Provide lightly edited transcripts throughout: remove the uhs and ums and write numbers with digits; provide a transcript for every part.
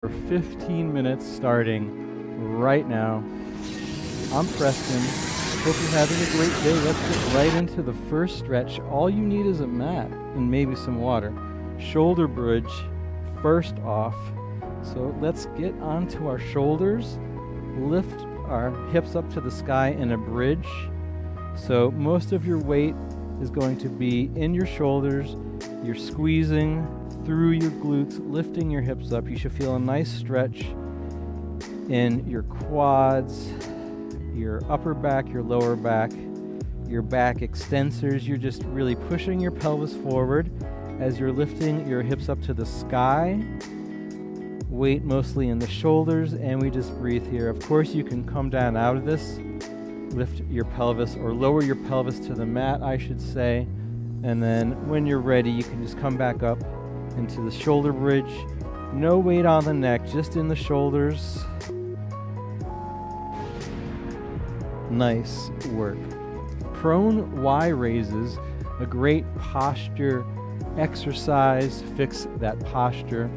for 15 minutes starting right now. I'm Preston. Hope you're having a great day. Let's get right into the first stretch. All you need is a mat and maybe some water. Shoulder bridge first off. So let's get onto our shoulders. Lift our hips up to the sky in a bridge. So most of your weight is going to be in your shoulders. You're squeezing through your glutes, lifting your hips up. You should feel a nice stretch in your quads, your upper back, your lower back, your back extensors. You're just really pushing your pelvis forward as you're lifting your hips up to the sky. Weight mostly in the shoulders, and we just breathe here. Of course, you can come down out of this, lift your pelvis or lower your pelvis to the mat, I should say. And then when you're ready, you can just come back up into the shoulder bridge. No weight on the neck, just in the shoulders. Nice work. Prone Y raises, a great posture exercise. Fix that posture.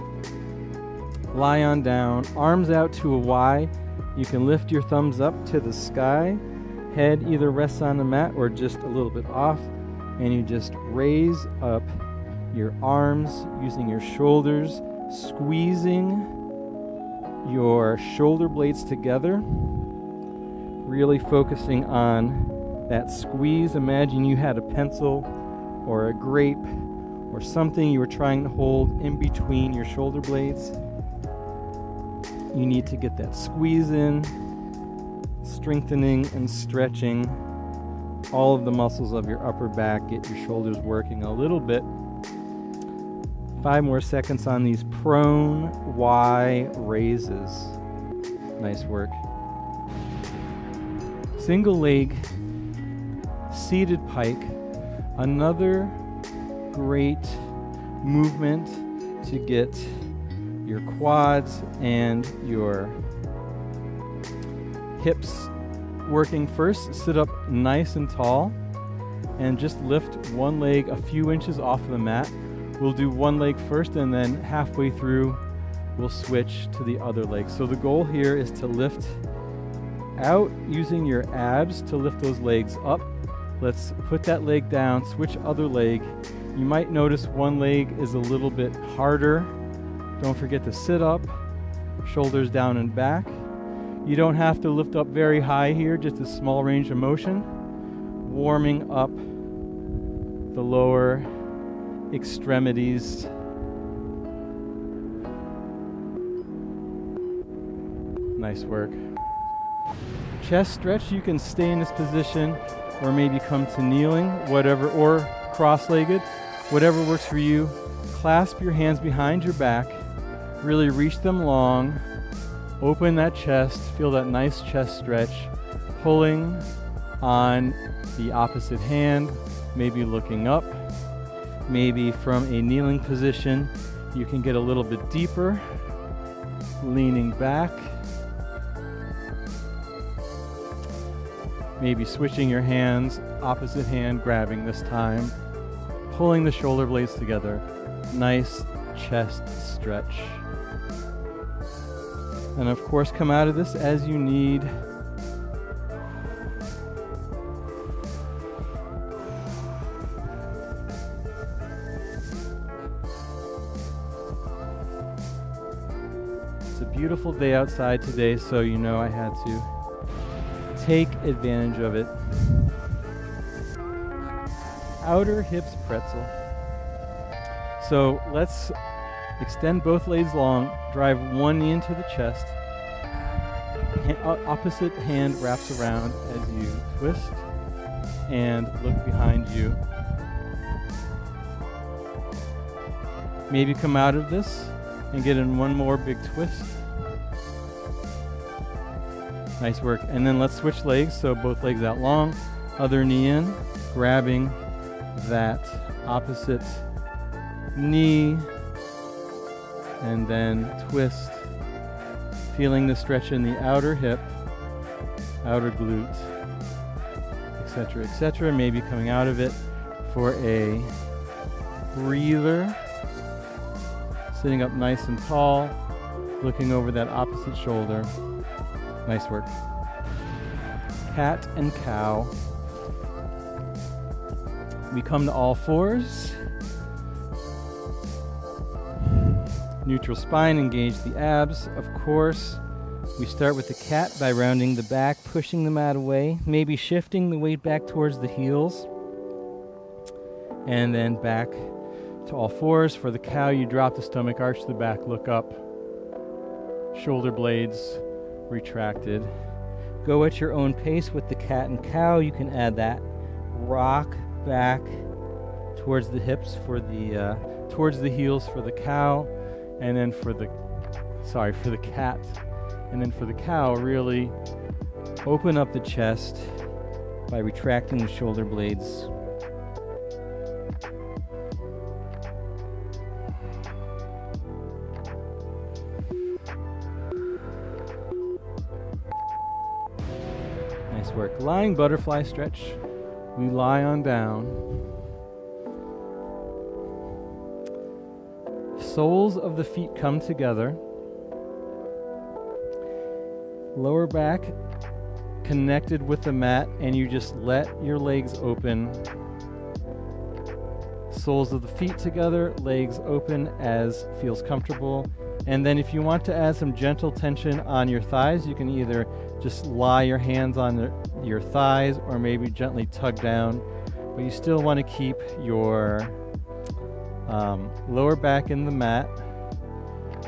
Lie on down, arms out to a Y. You can lift your thumbs up to the sky. Head either rests on the mat or just a little bit off. And you just raise up your arms using your shoulders, squeezing your shoulder blades together, really focusing on that squeeze. Imagine you had a pencil or a grape or something you were trying to hold in between your shoulder blades. You need to get that squeeze in, strengthening and stretching all of the muscles of your upper back. Get your shoulders working a little bit. 5 more seconds on these prone Y raises. Nice work. Single leg seated pike. Another great movement to get your quads and your hips working. First, sit up nice and tall and just lift one leg a few inches off of the mat. We'll do one leg first, and then halfway through we'll switch to the other leg. So the goal here is to lift out using your abs to lift those legs up. Let's put that leg down, switch other leg. You might notice one leg is a little bit harder. Don't forget to sit up, shoulders down and back. You don't have to lift up very high here, just a small range of motion. Warming up the lower extremities. Nice work. Chest stretch, you can stay in this position or maybe come to kneeling, whatever, or cross-legged, whatever works for you. Clasp your hands behind your back, really reach them long. Open that chest, feel that nice chest stretch, pulling on the opposite hand, maybe looking up, maybe from a kneeling position. You can get a little bit deeper, leaning back, maybe switching your hands, opposite hand grabbing this time, pulling the shoulder blades together. Nice chest stretch. And of course, come out of this as you need. It's a beautiful day outside today, so you know I had to take advantage of it. Outer hips pretzel. So let's extend both legs long, drive one knee into the chest. Opposite hand wraps around as you twist and look behind you. Maybe come out of this and get in one more big twist. Nice work. And then let's switch legs, so both legs out long, other knee in, grabbing that opposite knee, and then twist, feeling the stretch in the outer hip, outer glute, etc., etc. Maybe coming out of it for a breather, sitting up nice and tall, looking over that opposite shoulder. Nice work. Cat and cow. We come to all fours. Neutral spine, engage the abs, of course. We start with the cat by rounding the back, pushing the mat away, maybe shifting the weight back towards the heels. And then back to all fours. For the cow, you drop the stomach, arch the back, look up. Shoulder blades retracted. Go at your own pace with the cat and cow. You can add that rock back towards the hips for the towards the heels for the cow, and then for the cat, and then for the cow, really open up the chest by retracting the shoulder blades. Nice work. Lying butterfly stretch. We lie on down. Soles of the feet come together. Lower back connected with the mat, and you just let your legs open. Soles of the feet together, legs open as feels comfortable. And then if you want to add some gentle tension on your thighs, you can either just lie your hands on your thighs or maybe gently tug down. But you still want to keep your lower back in the mat.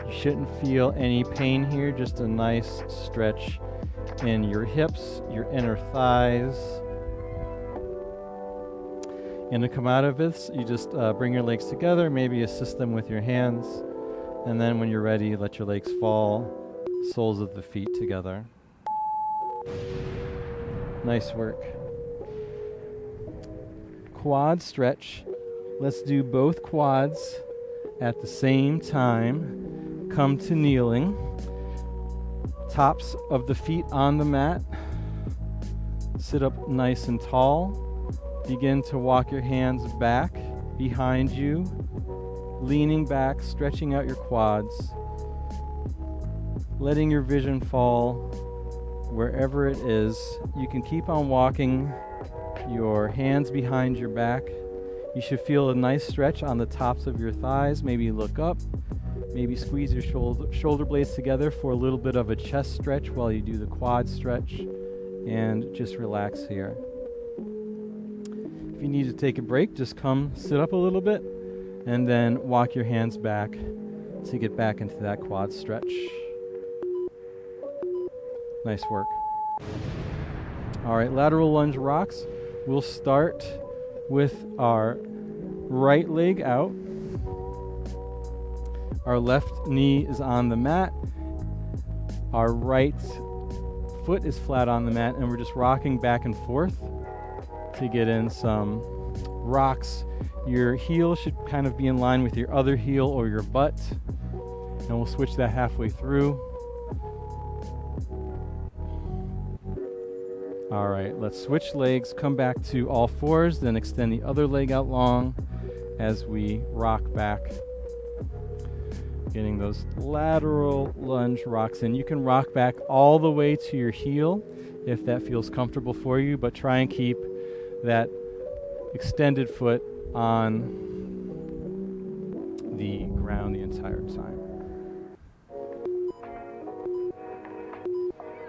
You shouldn't feel any pain here, just a nice stretch in your hips, your inner thighs. And to come out of this, you just bring your legs together, maybe assist them with your hands. And then when you're ready, let your legs fall, soles of the feet together. Nice work. Quad stretch. Let's do both quads at the same time. Come to kneeling. Tops of the feet on the mat. Sit up nice and tall. Begin to walk your hands back behind you, leaning back, stretching out your quads, letting your vision fall wherever it is. You can keep on walking your hands behind your back. You should feel a nice stretch on the tops of your thighs. Maybe look up, maybe squeeze your shoulder blades together for a little bit of a chest stretch while you do the quad stretch, and just relax here. If you need to take a break, just come sit up a little bit and then walk your hands back to get back into that quad stretch. Nice work. All right, lateral lunge rocks. We'll start with our right leg out. Our left knee is on the mat. Our right foot is flat on the mat, and we're just rocking back and forth to get in some rocks. Your heel should kind of be in line with your other heel or your butt, and we'll switch that halfway through. All right, let's switch legs, come back to all fours, then extend the other leg out long as we rock back. Getting those lateral lunge rocks in. You can rock back all the way to your heel if that feels comfortable for you, but try and keep that extended foot on the ground the entire time.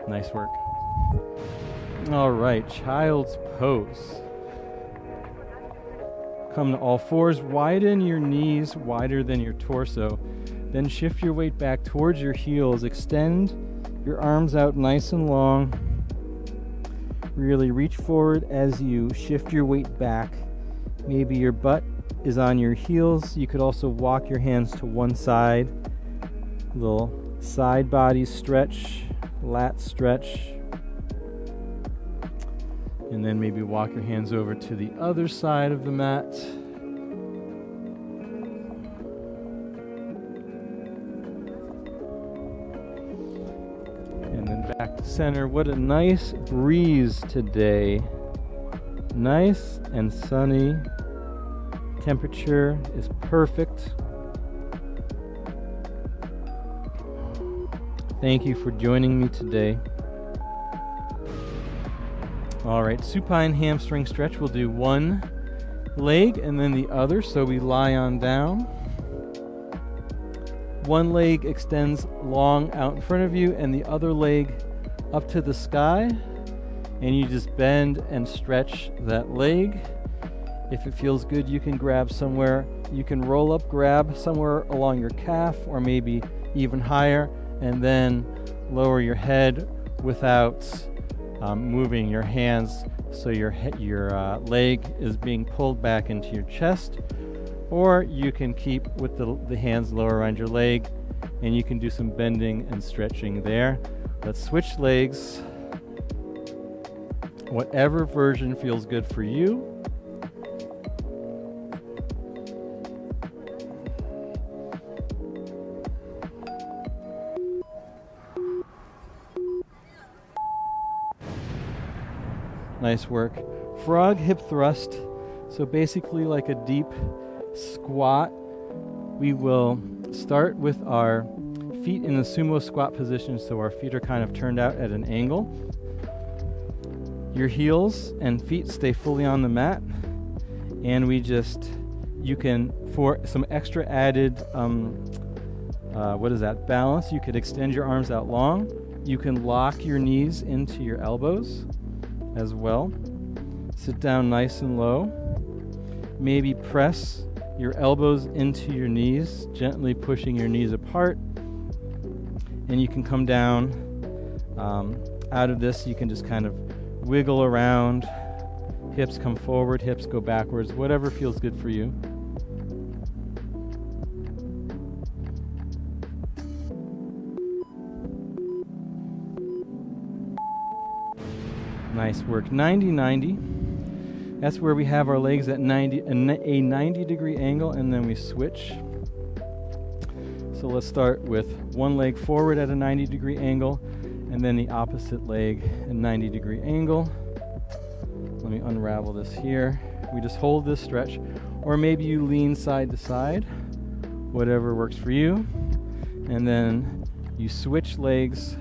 Nice work. All right, child's pose. Come to all fours, widen your knees wider than your torso. Then shift your weight back towards your heels. Extend your arms out nice and long. Really reach forward as you shift your weight back. Maybe your butt is on your heels. You could also walk your hands to one side. Little side body stretch, lat stretch. And then maybe walk your hands over to the other side of the mat. And then back to center. What a nice breeze today. Nice and sunny. Temperature is perfect. Thank you for joining me today. All right, supine hamstring stretch. We'll do one leg and then the other, so we lie on down. One leg extends long out in front of you and the other leg up to the sky, and you just bend and stretch that leg. If it feels good, you can grab somewhere. You can roll up, grab somewhere along your calf or maybe even higher, and then lower your head without moving your hands, so your leg is being pulled back into your chest. Or you can keep with the hands lower around your leg, and you can do some bending and stretching there. Let's switch legs. Whatever version feels good for you. Nice work. Frog hip thrust. So basically like a deep squat. We will start with our feet in the sumo squat position, so our feet are kind of turned out at an angle. Your heels and feet stay fully on the mat, and you can, for some extra added balance, you could extend your arms out long. You can lock your knees into your elbows as well. Sit down nice and low. Maybe press your elbows into your knees, gently pushing your knees apart. And you can come down out of this. You can just kind of wiggle around. Hips come forward, hips go backwards, whatever feels good for you. Nice work. 90-90. That's where we have our legs at a 90-degree angle, and then we switch. So let's start with one leg forward at a 90-degree angle, and then the opposite leg at a 90-degree angle. Let me unravel this here. We just hold this stretch, or maybe you lean side to side, whatever works for you. And then you switch legs,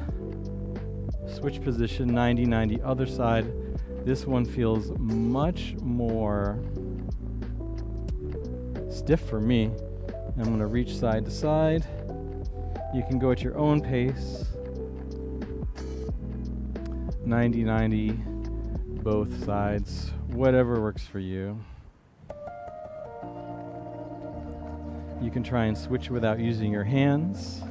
switch position, 90-90, other side. This one feels much more stiff for me. I'm going to reach side to side. You can go at your own pace. 90-90, both sides, whatever works for you. You can try and switch without using your hands.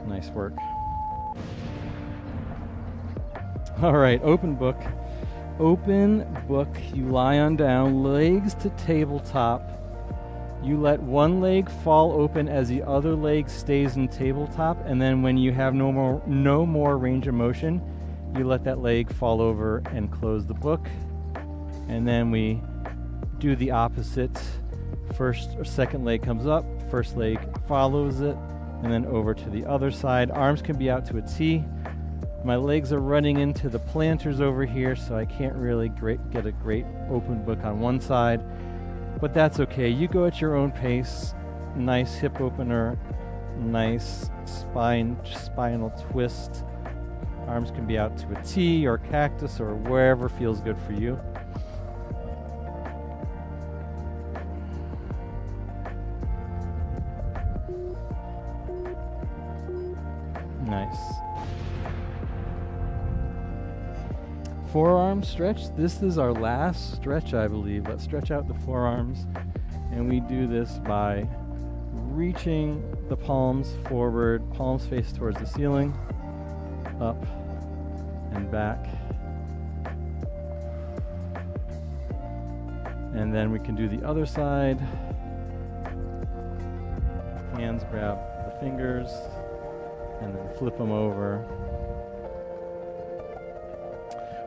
Nice work. All right, open book. Open book, you lie on down, legs to tabletop. You let one leg fall open as the other leg stays in tabletop, and then when you have no more range of motion, you let that leg fall over and close the book. And then we do the opposite. First or second leg comes up, first leg follows it, and then over to the other side. Arms can be out to a T. My legs are running into the planters over here, so I can't really get a great open book on one side, but that's okay. You go at your own pace. Nice hip opener, nice spinal twist. Arms can be out to a T or cactus or wherever feels good for you. Nice. Forearm stretch. This is our last stretch, I believe. Let's stretch out the forearms, and we do this by reaching the palms forward, palms face towards the ceiling, up and back. And then we can do the other side. Hands grab the fingers and then flip them over.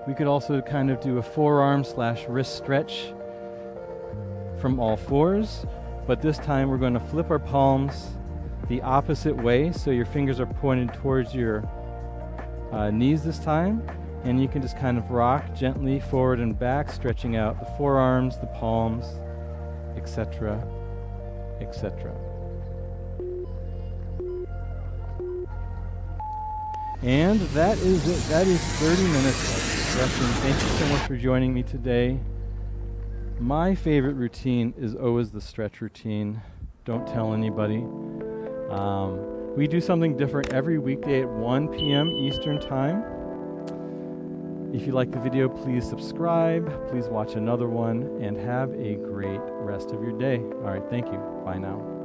We could also kind of do a forearm / wrist stretch from all fours, but this time we're going to flip our palms the opposite way, so your fingers are pointed towards your knees this time, and you can just kind of rock gently forward and back, stretching out the forearms, the palms, etc., etc. And that is it. That is 30 minutes of stretching. Thank you so much for joining me today. My favorite routine is always the stretch routine. Don't tell anybody. We do something different every weekday at 1 p.m. Eastern Time. If you like the video, please subscribe. Please watch another one and have a great rest of your day. All right, thank you. Bye now.